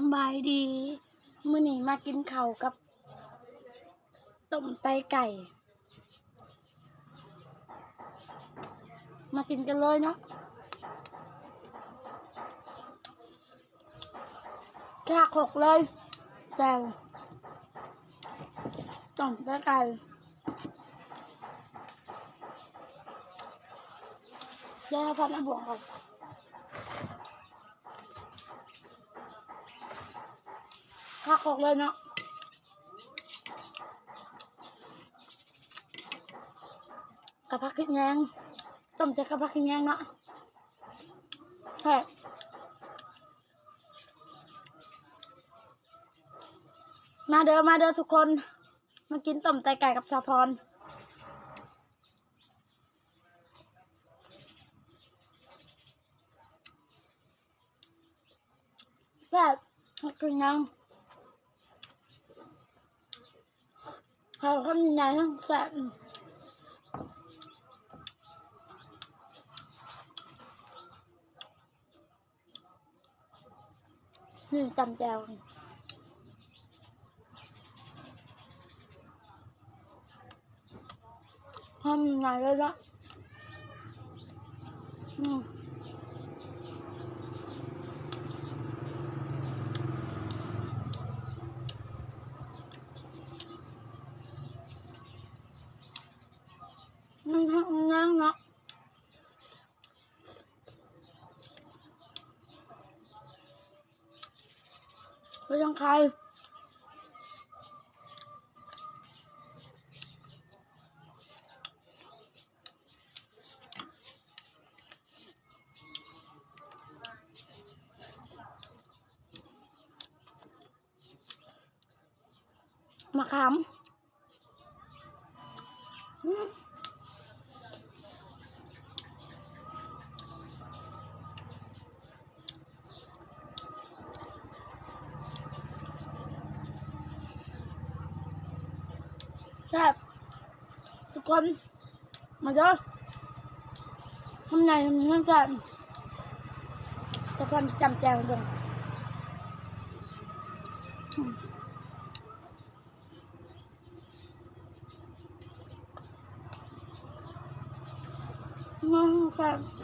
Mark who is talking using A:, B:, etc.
A: สบายดีมื้อนี้มากินข้าวกับต้มไตไก่มากินกันเลยเนาะแค่หกเลยแจวต้มไตไก่แย่พันธุ์บวกครับแค่หกเลยเนาะกับผักขี้แยงต้มแต่กับผักขี้แยงเนาะใช่มาเด้อทุกคนมากินต้มไตไก่กับชาพรแบบกินยังเขาทำยังไงทั้งแสบนี่จำแจวทำยังไงเลยละมันทำยังเนาะไปยังใครมะขามแซ่บทุกคนมาเด้อทำไงทำแซ่บทุกคนจำแจวด้วยแซ่บ